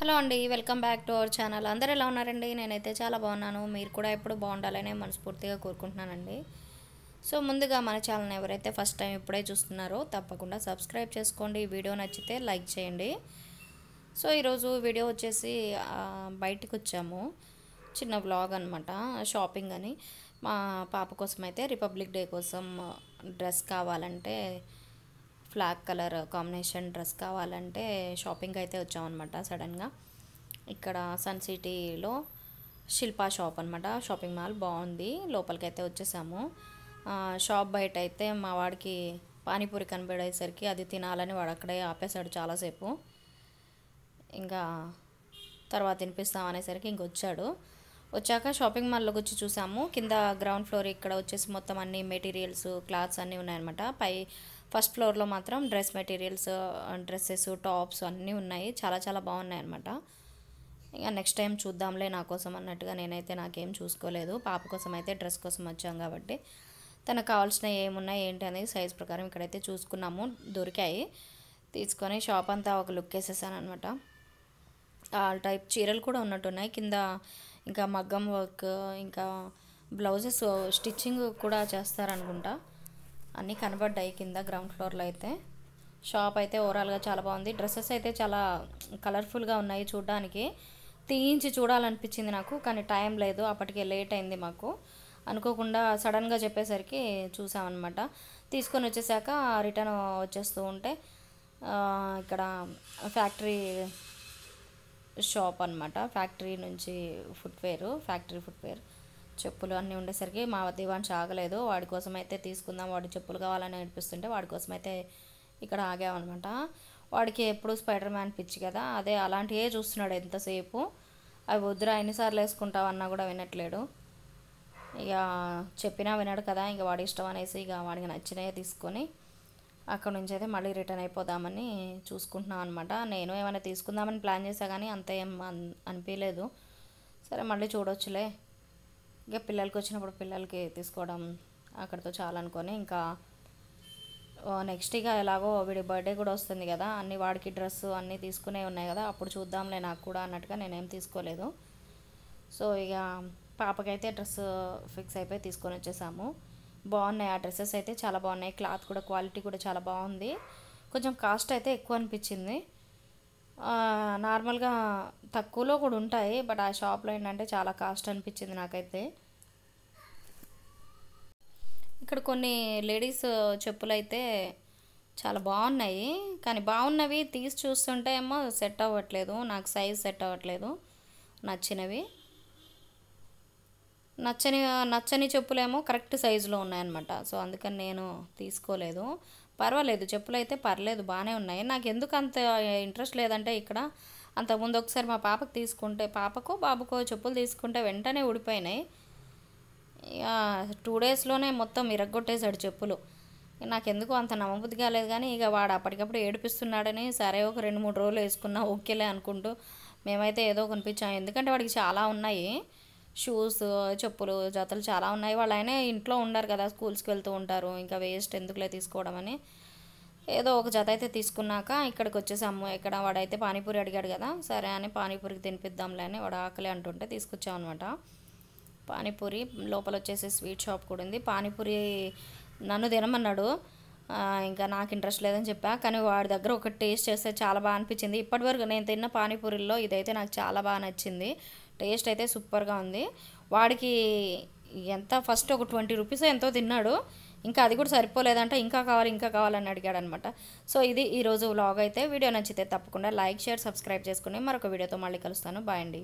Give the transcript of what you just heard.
Hello అండి, welcome back to our channel. అందరూ ఎలా ఉన్నారండి? నేనైతే చాలా బాగున్నాను. మీరు కూడా ఎప్పుడు బాగుండాలనే మనస్ఫూర్తిగా కోరుకుంటున్నానండి. సో ముందుగా మన ఛానల్ని ఎవరైతే ఫస్ట్ టైం ఇప్పుడే చూస్తున్నారో తప్పకుండా సబ్స్క్రైబ్ చేసుకోండి. వీడియో నచ్చితే లైక్ చేయండి. సో ఈరోజు వీడియో వచ్చేసి బయటికి వచ్చాము, చిన్న వ్లాగ్ అనమాట. షాపింగ్ అని మా పాప కోసం అయితే రిపబ్లిక్ డే కోసం డ్రెస్ కావాలంటే, ఫ్లాగ్ కలర్ కాంబినేషన్ డ్రెస్ కావాలంటే షాపింగ్ అయితే వచ్చామన్నమాట సడన్గా. ఇక్కడ సన్ సిటీలో శిల్పా షాప్ అనమాట, షాపింగ్ మాల్ బాగుంది. లోపలికి అయితే వచ్చేసాము. షాప్ బయట అయితే మా వాడికి పానీపూరి కనబడేసరికి అది తినాలని వాడు అక్కడే ఆపేశాడు చాలాసేపు. ఇంకా తర్వాత తినిపిస్తాం అనేసరికి ఇంకొచ్చాడు. వచ్చాక షాపింగ్ మాల్లోకి వచ్చి చూసాము. కింద గ్రౌండ్ ఫ్లోర్ ఇక్కడ వచ్చేసి మొత్తం అన్ని మెటీరియల్స్, క్లాత్స్ అన్నీ ఉన్నాయన్నమాట. ఫస్ట్ ఫ్లోర్లో మాత్రం డ్రెస్ మెటీరియల్స్, డ్రెస్సెస్, టాప్స్ అన్నీ ఉన్నాయి. చాలా చాలా బాగున్నాయి అన్నమాట. ఇంకా నెక్స్ట్ టైం చూద్దాంలే నా కోసం అన్నట్టుగా నేనైతే నాకేం చూసుకోలేదు. పాప కోసం అయితే డ్రెస్ కోసం వచ్చాం కాబట్టి తనకు కావాల్సిన ఏమున్నాయి ఏంటి అనేది సైజ్ ప్రకారం ఇక్కడైతే చూసుకున్నాము. దొరికాయి. తీసుకొని షాప్ అంతా ఒక లుక్ వేసేసాను అనమాట. ఆల్ టైప్ చీరలు కూడా ఉన్నట్టున్నాయి కింద. ఇంకా మగ్గం వర్క్, ఇంకా బ్లౌజెస్ స్టిచ్చింగ్ కూడా చేస్తారనుకుంటా. అన్నీ కనబడ్డాయి కింద గ్రౌండ్ ఫ్లోర్లో అయితే. షాప్ అయితే ఓవరాల్గా చాలా బాగుంది. డ్రెస్సెస్ అయితే చాలా కలర్ఫుల్గా ఉన్నాయి చూడడానికి. తీయించి చూడాలనిపించింది నాకు, కానీ టైం లేదు. అప్పటికే లేట్ అయింది మాకు. అనుకోకుండా సడన్గా చెప్పేసరికి చూసామన్నమాట. తీసుకొని వచ్చేసాక రిటర్న్ వచ్చేస్తూ ఉంటే ఇక్కడ ఫ్యాక్టరీ షాప్ అనమాట. ఫ్యాక్టరీ నుంచి ఫ్యాక్టరీ ఫుట్వేర్ చెప్పులు అన్నీ ఉండేసరికి మా దివాన్ష్ ఆగలేదు. వాడి కోసం అయితే తీసుకుందాం, వాడి చెప్పులు కావాలని ఏడిపిస్తుంటే వాడి కోసం అయితే ఇక్కడ ఆగామన్నమాట. వాడికి ఎప్పుడు స్పైడర్ మ్యాన్ పిచ్చి కదా, అదే అలాంటివే చూస్తున్నాడు ఎంతసేపు. అవి వద్దురా ఎన్నిసార్లు వేసుకుంటావు అన్నా కూడా వినట్లేడు. ఇక చెప్పినా వినడు కదా, ఇక వాడి ఇష్టం అనేసి ఇక వాడికి నచ్చినవి తీసుకొని అక్కడ నుంచి అయితే మళ్ళీ రిటర్న్ అయిపోదామని చూసుకుంటున్నాం అనమాట. నేను ఏమైనా తీసుకుందామని ప్లాన్ చేశా కానీ అంత ఏం అనిపించలేదు. సరే మళ్ళీ చూడొచ్చులే, ఇక పిల్లలకి వచ్చినప్పుడు పిల్లలకి తీసుకోవడం అక్కడితో చాలనుకొని ఇంకా నెక్స్ట్ ఇక ఎలాగో వీడి బర్త్డే కూడా వస్తుంది కదా, అన్ని వాడికి డ్రెస్సు అన్నీ తీసుకునే ఉన్నాయి కదా, అప్పుడు చూద్దాంలే నాకు కూడా అన్నట్టుగా నేనేం తీసుకోలేదు. సో ఇక పాపకైతే డ్రెస్ ఫిక్స్ అయిపోయి తీసుకొని వచ్చేసాము. బాగున్నాయి ఆ డ్రెస్సెస్ అయితే, చాలా బాగున్నాయి. క్లాత్ కూడా క్వాలిటీ కూడా చాలా బాగుంది. కొంచెం కాస్ట్ అయితే ఎక్కువ అనిపించింది. నార్మల్గా తక్కువలో కూడా ఉంటాయి, బట్ ఆ షాప్లో ఏంటంటే చాలా కాస్ట్ అనిపించింది నాకైతే. ఇక్కడ కొన్ని లేడీస్ చెప్పులు అయితే చాలా బాగున్నాయి, కానీ బాగున్నవి తీసి చూస్తుంటే ఏమో సెట్ అవ్వట్లేదు, నాకు సైజ్ సెట్ అవ్వట్లేదు. నచ్చినవి నచ్చని చెప్పులేమో కరెక్ట్ సైజులో ఉన్నాయన్నమాట. సో అందుకని నేను తీసుకోలేదు. పర్వాలేదు, చెప్పులు అయితే పర్లేదు, బాగానే ఉన్నాయి. నాకు ఎందుకు అంత ఇంట్రెస్ట్ లేదంటే ఇక్కడ అంతకుముందు ఒకసారి మా పాపకు తీసుకుంటే, పాపకో బాబుకో చెప్పులు తీసుకుంటే వెంటనే ఊడిపోయినాయి. ఇక 2 డేస్లోనే మొత్తం ఇరగ్గొట్టేశాడు చెప్పులు. నాకెందుకు అంత నమ్మబుద్ధి కాలేదు, కానీ ఇక వాడు అప్పటికప్పుడు ఏడిపిస్తున్నాడని సరే ఒక 2-3 రోజులు వేసుకున్నా ఓకేలే అనుకుంటూ మేమైతే ఏదో కొనిపించాము. ఎందుకంటే వాడికి చాలా ఉన్నాయి, షూస్, చెప్పులు, జతలు చాలా ఉన్నాయి. వాళ్ళు అయినా ఇంట్లో ఉండరు కదా, స్కూల్స్కి వెళ్తూ ఉంటారు, ఇంకా వేస్ట్ ఎందుకులే తీసుకోవడం అని ఏదో ఒక జత అయితే తీసుకున్నాక ఇక్కడికి వచ్చేసాము. ఇక్కడ వాడైతే పానీపూరి అడిగాడు కదా, సరే అని పానీపూరికి తినిపిద్దాంలే అని వాడు ఆకలి అంటుంటే తీసుకొచ్చామన్నమాట. పానీపూరి లోపల వచ్చేసి స్వీట్ షాప్ కూడా ఉంది. పానీపూరి నన్ను తినమన్నాడు, ఇంకా నాకు ఇంట్రెస్ట్ లేదని చెప్పా, కానీ వాడి దగ్గర ఒక టేస్ట్ చేస్తే చాలా బాగా అనిపించింది. ఇప్పటివరకు నేను తిన్న పానీపూరిలో ఇదైతే నాకు చాలా బాగా నచ్చింది. టేస్ట్ అయితే సూపర్గా ఉంది. వాడికి ఎంత ఫస్ట్ ఒక 20 రూపీస్ ఎంతో తిన్నాడు, ఇంకా అది కూడా సరిపోలేదంటే ఇంకా కావాలని అడిగాడు అనమాట. సో ఇది ఈరోజు వ్లాగ్ అయితే. వీడియో నచ్చితే తప్పకుండా లైక్, షేర్, సబ్స్క్రైబ్ చేసుకుని మరొక వీడియోతో మళ్ళీ కలుస్తాను. బాయ్ అండి.